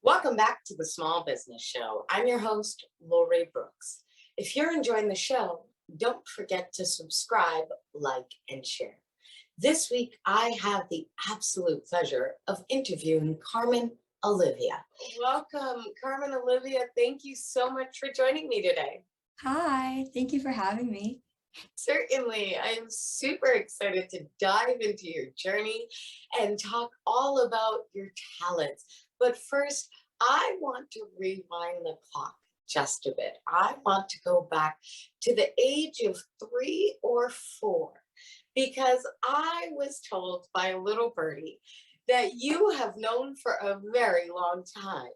Welcome back to the Small Business Show. I'm your host, Lori Brooks. If you're enjoying the show, don't forget to subscribe, like, and share. This week, I have the absolute pleasure of interviewing Carmen Olivia. Welcome, Carmen Olivia. Thank you so much for joining me today. Hi, thank you for having me. Certainly. I am super excited to dive into your journey and talk all about your talents. But first, I want to rewind the clock just a bit. I want to go back to the age of 3 or 4 because I was told by a little birdie that you have known for a very long time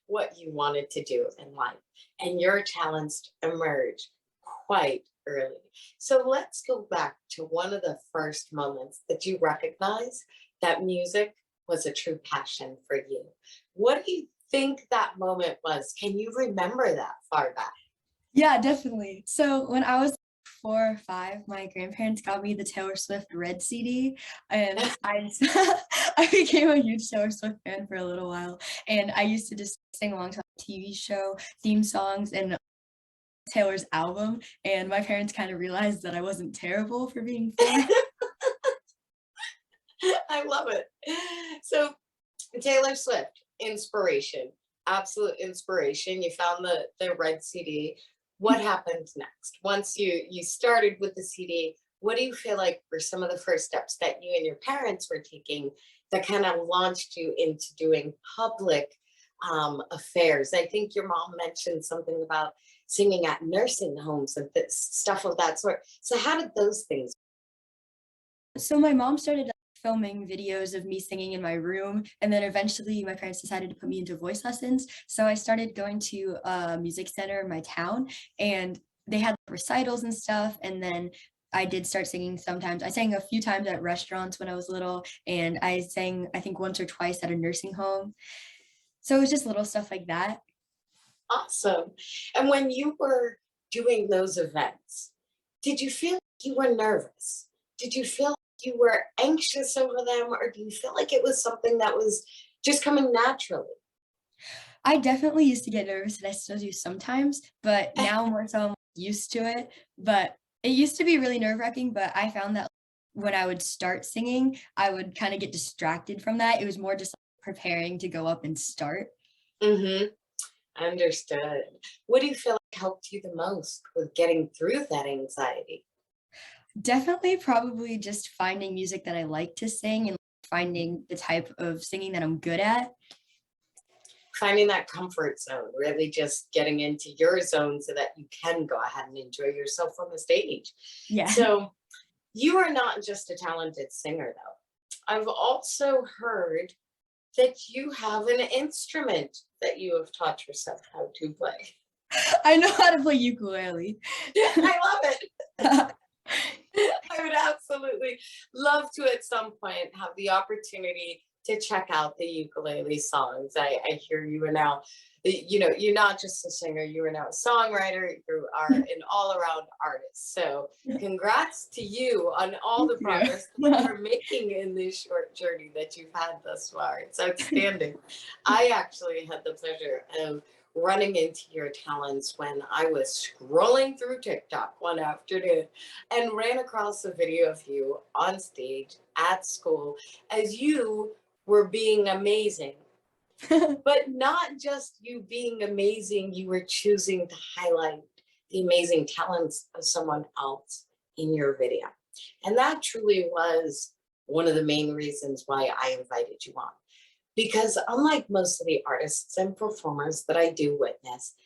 what you wanted to do in life, and your talents emerged quite early. So let's go back to one of the first moments that you recognized that music was a true passion for you. What do you think that moment was? Can you remember that far back? Yeah, definitely. So when I was 4 or 5, my grandparents got me the Taylor Swift Red CD, and I became a huge Taylor Swift fan for a little while. And I used to just sing along to the TV show theme songs and Taylor's album. And my parents kind of realized that I wasn't terrible for being 4. I love it. So Taylor Swift, inspiration, absolute inspiration. You found the red CD. What happened next? Once you started with the CD, what do you feel like were some of the first steps that you and your parents were taking that kind of launched you into doing public affairs? I think your mom mentioned something about singing at nursing homes and stuff of that sort. So how did those things? So my mom started filming videos of me singing in my room, and then eventually my parents decided to put me into voice lessons. So I started going to a music center in my town, and they had recitals and stuff. And then I did start singing sometimes. I sang a few times at restaurants when I was little, and I sang, I think, once or twice at a nursing home. So it was just little stuff like that. Awesome. And when you were doing those events, did you feel like you were nervous? Did you feel like you were anxious over them, or do you feel like it was something that was just coming naturally? I definitely used to get nervous, and I still do sometimes, but now more so I'm used to it. But it used to be really nerve-wracking, but I found that when I would start singing, I would kind of get distracted from that. It was more just like preparing to go up and start. Mm-hmm. Understood. What do you feel like helped you the most with getting through that anxiety? Definitely probably just finding music that I like to sing and finding the type of singing that I'm good at. Finding that comfort zone, really just getting into your zone so that you can go ahead and enjoy yourself on the stage. Yeah. So, you are not just a talented singer, though. I've also heard that you have an instrument that you have taught yourself how to play. I know how to play ukulele. I love it. I would absolutely love to at some point have the opportunity to check out the ukulele songs. I hear you are now, you're not just a singer, you are now a songwriter, you are an all around artist. So, congrats to you on all Thank the you. progress that you're making in this short journey that you've had thus far. It's outstanding. I actually had the pleasure of running into your talents when I was scrolling through TikTok one afternoon and ran across a video of you on stage at school as you were being amazing. But not just you being amazing, you were choosing to highlight the amazing talents of someone else in your video. And that truly was one of the main reasons why I invited you on. Because unlike most of the artists and performers that I do witness,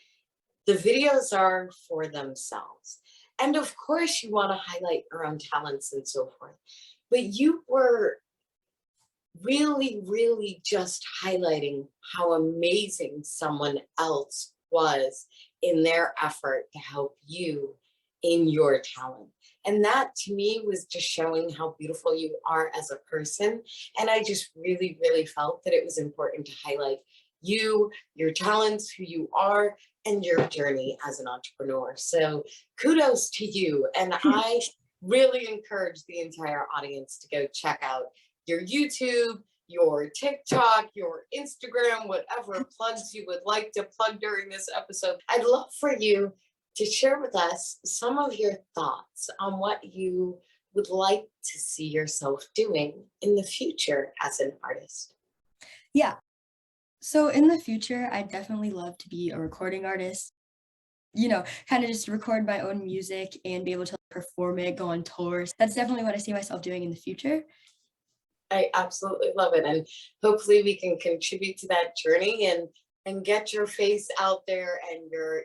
the videos are for themselves. And of course, you want to highlight your own talents and so forth. But you were really just highlighting how amazing someone else was in their effort to help you in your talent. And that to me was just showing how beautiful you are as a person. And I just really felt that it was important to highlight you, your talents, who you are, and your journey as an entrepreneur. So kudos to you. And I really encourage the entire audience to go check out your YouTube, your TikTok, your Instagram, whatever plugs you would like to plug during this episode. I'd love for you to share with us some of your thoughts on what you would like to see yourself doing in the future as an artist. Yeah. So in the future, I'd definitely love to be a recording artist, kind of just record my own music and be able to perform it, go on tours. That's definitely what I see myself doing in the future. I absolutely love it. And hopefully we can contribute to that journey and get your face out there and your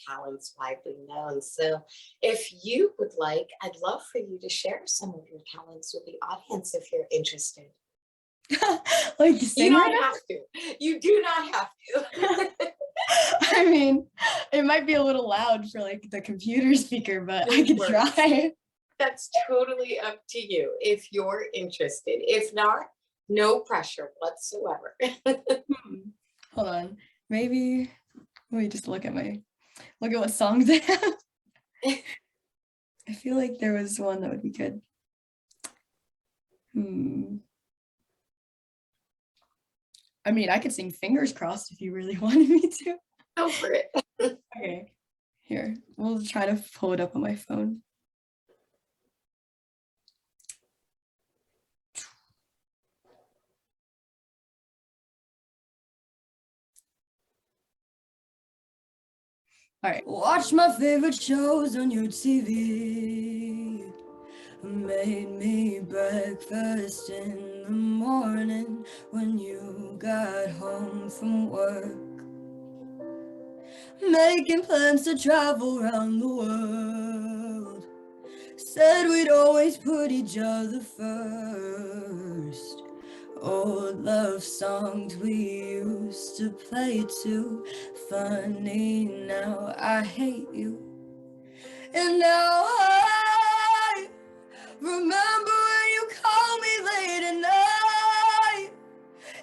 talents widely known. So if you would like, I'd love for you to share some of your talents with the audience if you're interested. Like You sing don't right have to. You do not have to. I mean, it might be a little loud for like the computer speaker, but I could try. That's totally up to you if you're interested. If not, no pressure whatsoever. Hold on. Maybe let me just look at what songs I have. I feel like there was one that would be good. I mean, I could sing Fingers Crossed if you really wanted me to. Go for it. Okay. Here, we'll try to pull it up on my phone. All right. Watch my favorite shows on your TV. Made me breakfast in the morning when you got home from work. Making plans to travel around the world. Said we'd always put each other first. Old love songs we used to play too. Funny now I hate you. And now I remember when you call me late at night.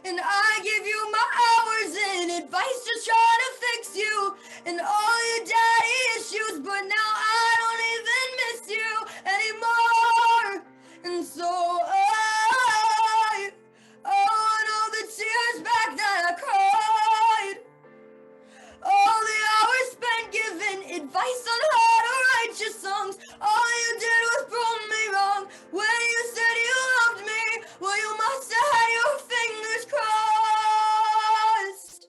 And I give you my hours in advice just trying to fix you. And all your daddy issues, but now I don't even miss you anymore. And so I want all the tears back that I cried. All the hours spent giving advice on how to write your songs. All you did was prove me wrong. When you said you loved me, well, you must have had your fingers crossed.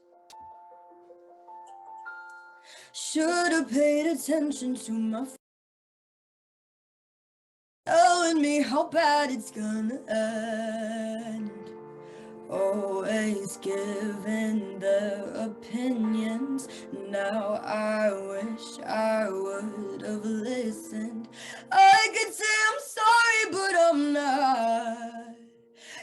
Should have paid attention to my telling me how bad it's gonna end. Always giving their opinions. Now I wish I would have listened. I could say I'm sorry, but I'm not.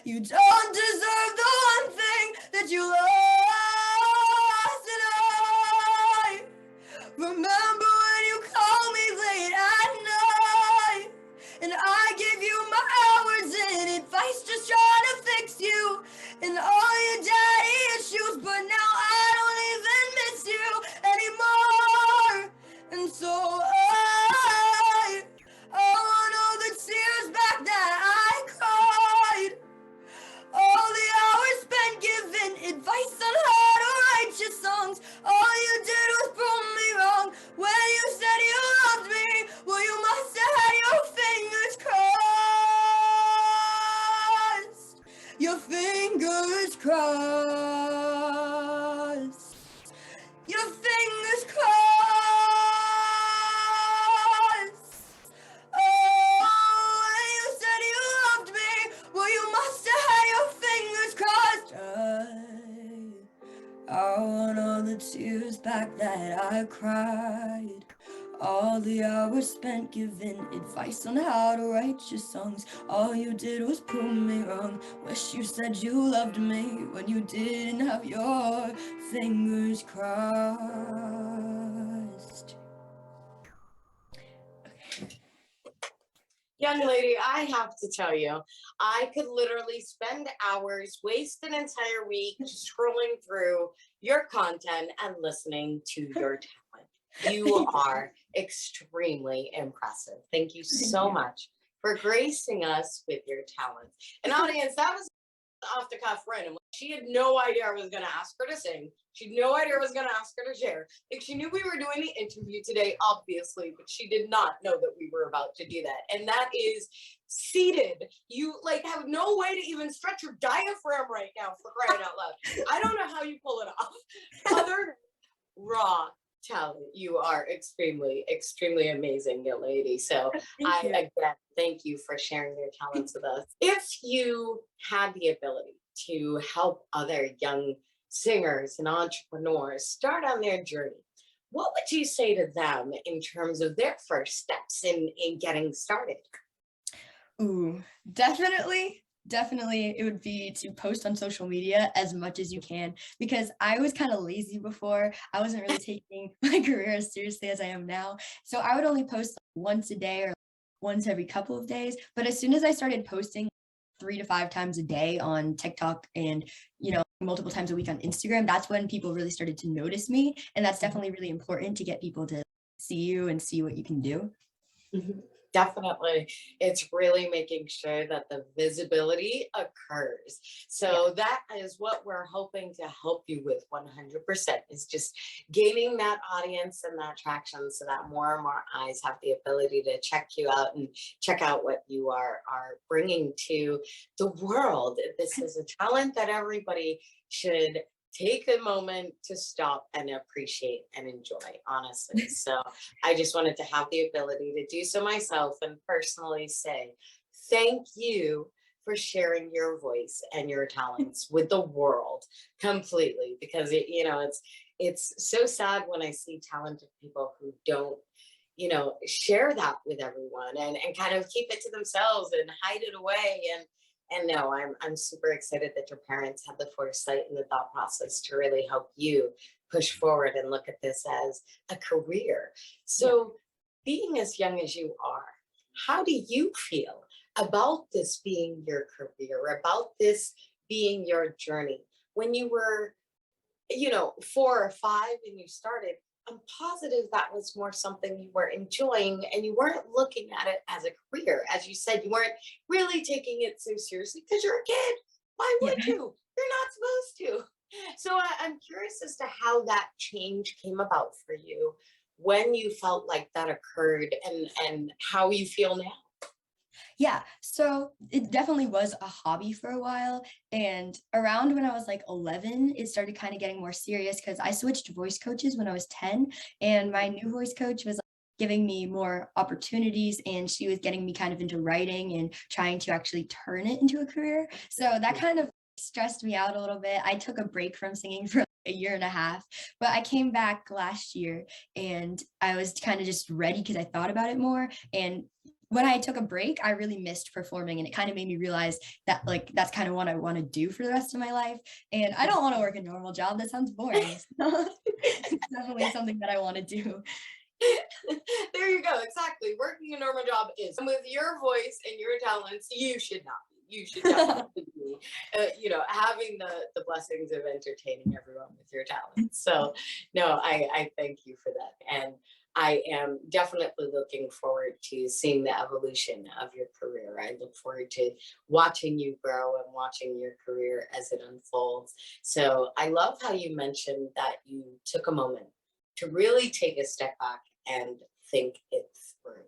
You don't deserve the one thing that you lost. And I remember when you called me late at night. And I give you my hours in advice just trying to fix you. And all your daddy issues, but now I don't even miss you anymore. And so I want all the tears back that I cried. All the hours spent giving advice on how to write your songs. All you did was prove me wrong. When you said you loved me, well, you must have had your fingers crossed. Your fingers crossed. Your fingers crossed. Oh, when you said you loved me, well, you must have had your fingers crossed. I want all the tears back that I cried. All the hours spent giving advice on how to write your songs. All you did was prove me wrong. Wish you said you loved me when you didn't have your fingers crossed. Young lady, I have to tell you, I could literally spend hours, waste an entire week scrolling through your content and listening to your talent. You are extremely impressive. Thank you so much for gracing us with your talent. And audience, that was off the cuff random. She had no idea I was going to ask her to sing. She had no idea I was going to ask her to share. Like, she knew we were doing the interview today, obviously, but she did not know that we were about to do that. And that is seated. You like have no way to even stretch your diaphragm right now, for crying out loud. I don't know how you pull it off. Other raw talent. You are extremely, extremely amazing, young lady. So again, thank you for sharing your talents with us. If you had the ability to help other young singers and entrepreneurs start on their journey, what would you say to them in terms of their first steps in getting started? Ooh, definitely it would be to post on social media as much as you can, because I was kind of lazy before. I wasn't really taking my career as seriously as I am now. So I would only post once a day or once every couple of days. But as soon as I started posting 3 to 5 times a day on TikTok and, multiple times a week on Instagram, that's when people really started to notice me. And that's definitely really important to get people to see you and see what you can do. Mhm. Definitely. It's really making sure that the visibility occurs. So that is what we're hoping to help you with 100%, is just gaining that audience and that traction so that more and more eyes have the ability to check you out and check out what you are bringing to the world. This is a talent that everybody should take a moment to stop and appreciate and enjoy, honestly. So I just wanted to have the ability to do so myself and personally say thank you for sharing your voice and your talents with the world completely, because it's so sad when I see talented people who don't share that with everyone and kind of keep it to themselves and hide it away. And no, I'm super excited that your parents had the foresight and the thought process to really help you push forward and look at this as a career. So being as young as you are, how do you feel about this being your career, about this being your journey? When you were, 4 or 5 and you started, I'm positive that was more something you were enjoying and you weren't looking at it as a career. As you said, you weren't really taking it so seriously because you're a kid. Why Yeah. would you? You're not supposed to. So I'm curious as to how that change came about for you, when you felt like that occurred, and how you feel now. Yeah, so it definitely was a hobby for a while. And around when I was like 11, it started kind of getting more serious because I switched voice coaches when I was 10. And my new voice coach was giving me more opportunities, and she was getting me kind of into writing and trying to actually turn it into a career. So that kind of stressed me out a little bit. I took a break from singing for a year and a half, but I came back last year and I was kind of just ready because I thought about it more. And when I took a break, I really missed performing, and it kind of made me realize that like that's kind of what I want to do for the rest of my life. And I don't want to work a normal job. That sounds boring. So it's definitely something that I want to do. There you go. Exactly. Working a normal job is, and with your voice and your talents, you should not be. You should definitely be, having the blessings of entertaining everyone with your talents. So, no, I thank you for that. And I am definitely looking forward to seeing the evolution of your career. I look forward to watching you grow and watching your career as it unfolds. So I love how you mentioned that you took a moment to really take a step back and think it through.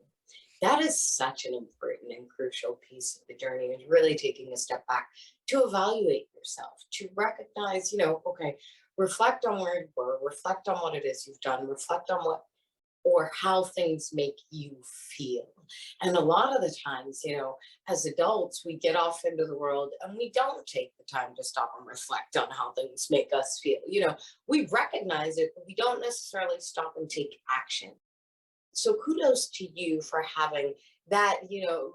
That is such an important and crucial piece of the journey, is really taking a step back to evaluate yourself, to recognize, okay, reflect on where you were, reflect on what it is you've done, reflect on what or how things make you feel. And a lot of the times, as adults, we get off into the world and we don't take the time to stop and reflect on how things make us feel. We recognize it, but we don't necessarily stop and take action. So kudos to you for having that,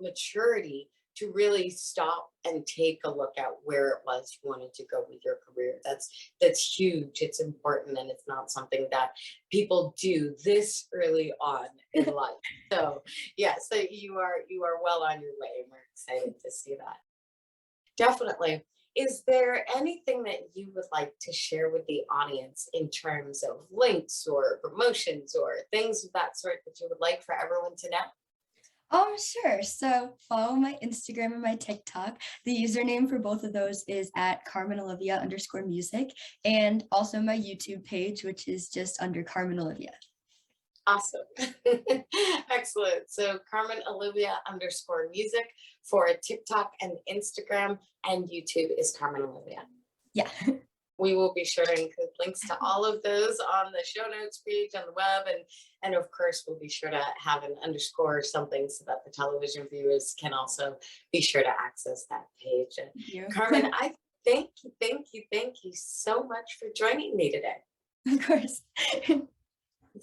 maturity to really stop and take a look at where it was you wanted to go with your career. That's huge. It's important, and it's not something that people do this early on in life. So yes, so you are well on your way, and we're excited to see that. Definitely. Is there anything that you would like to share with the audience in terms of links or promotions or things of that sort that you would like for everyone to know? Sure. So follow my Instagram and my TikTok. The username for both of those is at Carmen Olivia _music, and also my YouTube page, which is just under Carmen Olivia. Awesome. Excellent. So Carmen Olivia _music for TikTok and Instagram, and YouTube is Carmen Olivia. Yeah. We will be sharing links to all of those on the show notes page on the web. And of course, we'll be sure to have an underscore or something so that the television viewers can also be sure to access that page. And Thank you. Carmen, I thank you so much for joining me today. Of course.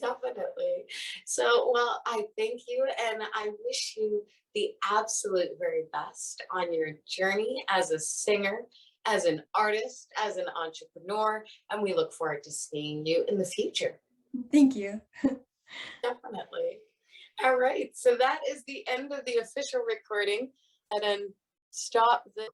Definitely. So, well, I thank you and I wish you the absolute very best on your journey as a singer, as an artist, as an entrepreneur, and we look forward to seeing you in the future. Thank you. Definitely. All right. So that is the end of the official recording. And then stop the